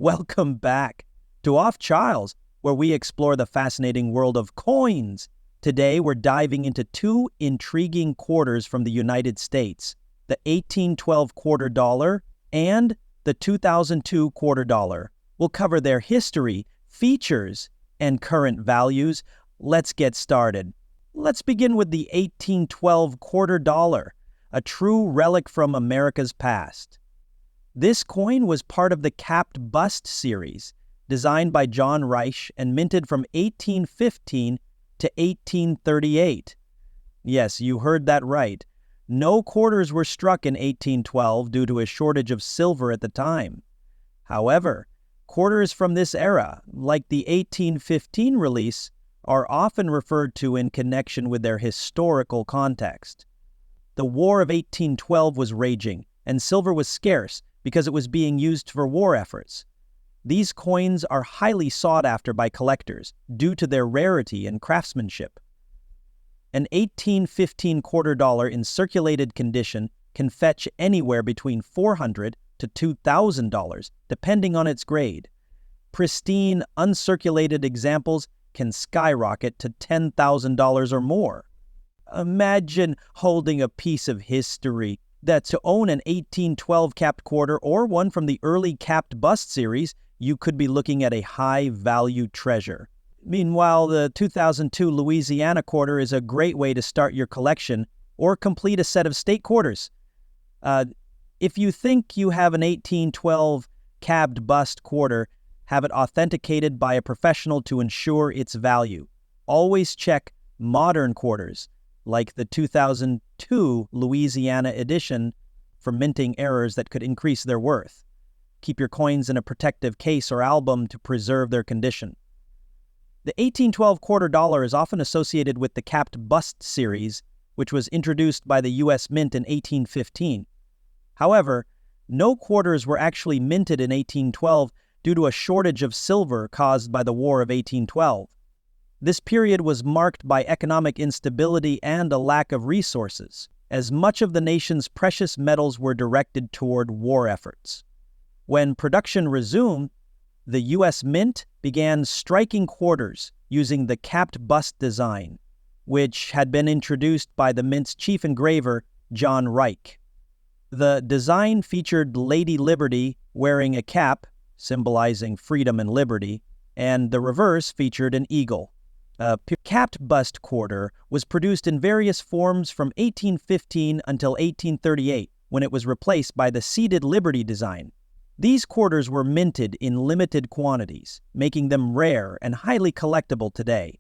Welcome back to Off Chiles, where we explore the fascinating world of coins. Today, we're diving into two intriguing quarters from the United States, the 1812 quarter dollar and the 2002 quarter dollar. We'll cover their history, features, and current values. Let's get started. Let's begin with the 1812 quarter dollar, a true relic from America's past. This coin was part of the capped bust series, designed by John Reich and minted from 1815 to 1838. Yes, you heard that right. No quarters were struck in 1812 due to a shortage of silver at the time. However, quarters from this era, like the 1815 release, are often referred to in connection with their historical context. The War of 1812 was raging, and silver was scarce because it was being used for war efforts. These coins are highly sought after by collectors due to their rarity and craftsmanship. An 1815 quarter dollar in circulated condition can fetch anywhere between $400 to $2,000, depending on its grade. Pristine, uncirculated examples can skyrocket to $10,000 or more. Imagine holding a piece of history. To own an 1812 capped quarter or one from the early capped bust series, you could be looking at a high-value treasure. Meanwhile, the 2002 Louisiana quarter is a great way to start your collection or complete a set of state quarters. If you think you have an 1812 capped bust quarter, have it authenticated by a professional to ensure its value. Always check modern quarters, like the 2002 Louisiana edition, for minting errors that could increase their worth. Keep your coins in a protective case or album to preserve their condition. The 1812 quarter dollar is often associated with the capped bust series, which was introduced by the U.S. Mint in 1815. However, no quarters were actually minted in 1812 due to a shortage of silver caused by the War of 1812. This period was marked by economic instability and a lack of resources, as much of the nation's precious metals were directed toward war efforts. When production resumed, the U.S. Mint began striking quarters using the capped bust design, which had been introduced by the Mint's chief engraver, John Reich. The design featured Lady Liberty wearing a cap, symbolizing freedom and liberty, and the reverse featured an eagle. A capped bust quarter was produced in various forms from 1815 until 1838, when it was replaced by the seated Liberty design. These quarters were minted in limited quantities, making them rare and highly collectible today.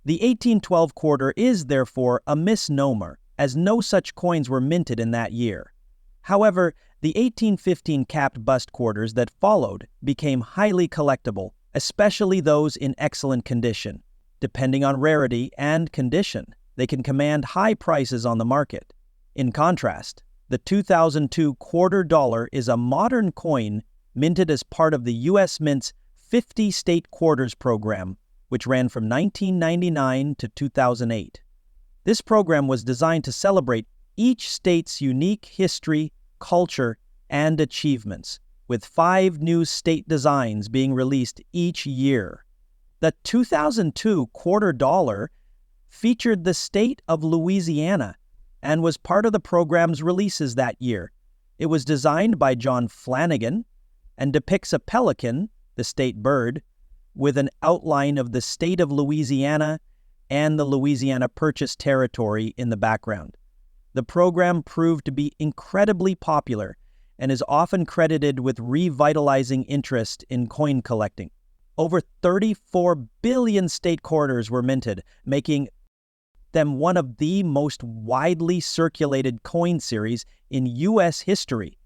The 1812 quarter is therefore a misnomer, as no such coins were minted in that year. However, the 1815 capped bust quarters that followed became highly collectible, especially those in excellent condition. Depending on rarity and condition, they can command high prices on the market. In contrast, the 2002 quarter dollar is a modern coin minted as part of the U.S. Mint's 50 state quarters program, which ran from 1999 to 2008. This program was designed to celebrate each state's unique history, culture, and achievements, with 5 new state designs being released each year. The 2002 quarter dollar featured the state of Louisiana and was part of the program's releases that year. It was designed by John Flanagan and depicts a pelican, the state bird, with an outline of the state of Louisiana and the Louisiana Purchase Territory in the background. The program proved to be incredibly popular and is often credited with revitalizing interest in coin collecting. Over 34 billion state quarters were minted, making them one of the most widely circulated coin series in U.S. history.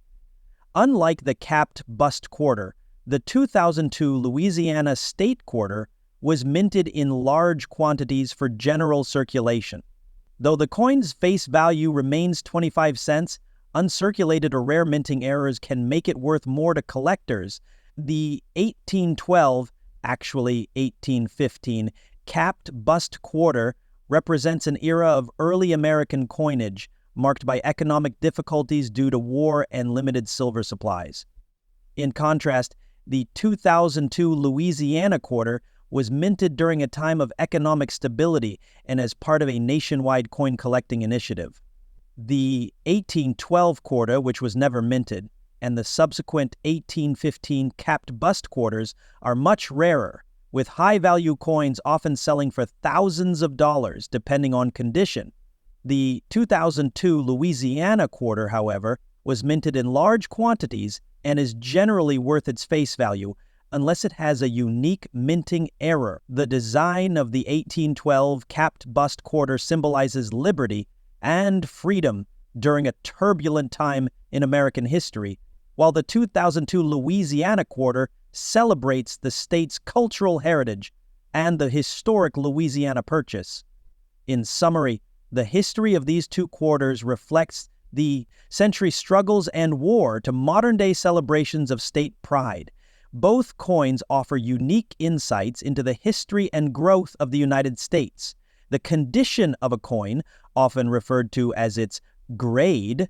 Unlike the capped bust quarter, the 2002 Louisiana state quarter was minted in large quantities for general circulation. Though the coin's face value remains 25 cents, uncirculated or rare minting errors can make it worth more to collectors. The 1812, actually 1815, capped bust quarter represents an era of early American coinage marked by economic difficulties due to war and limited silver supplies. In contrast, The 2002 Louisiana quarter was minted during a time of economic stability and as part of a nationwide coin collecting initiative. The 1812 quarter, which was never minted, and the subsequent 1815 capped bust quarters are much rarer, with high-value coins often selling for thousands of dollars depending on condition. The 2002 Louisiana quarter, however, was minted in large quantities and is generally worth its face value unless it has a unique minting error. The design of the 1812 capped bust quarter symbolizes liberty and freedom during a turbulent time in American history, while the 2002 Louisiana quarter celebrates the state's cultural heritage and the historic Louisiana Purchase. In summary, the history of these two quarters reflects the century's struggles and war to modern-day celebrations of state pride. Both coins offer unique insights into the history and growth of the United States. The condition of a coin, often referred to as its grade,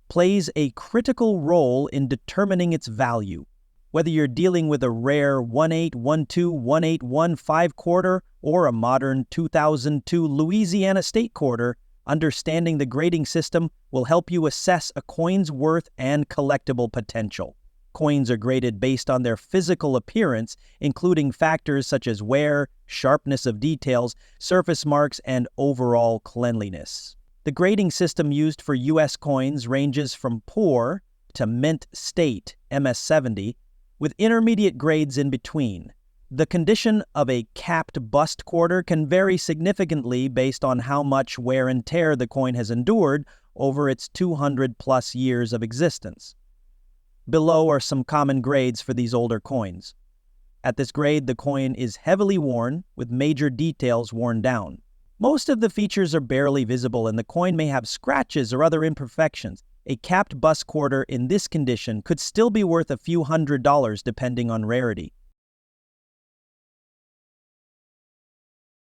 plays a critical role in determining its value. Whether you're dealing with a rare 1812, 1815 quarter or a modern 2002 Louisiana state quarter, understanding the grading system will help you assess a coin's worth and collectible potential. Coins are graded based on their physical appearance, including factors such as wear, sharpness of details, surface marks, and overall cleanliness. The grading system used for U.S. coins ranges from poor to mint state, MS-70, with intermediate grades in between. The condition of a capped bust quarter can vary significantly based on how much wear and tear the coin has endured over its 200-plus years of existence. Below are some common grades for these older coins. At this grade, the coin is heavily worn, with major details worn down. Most of the features are barely visible, and the coin may have scratches or other imperfections. A capped bust quarter in this condition could still be worth a few $100s depending on rarity.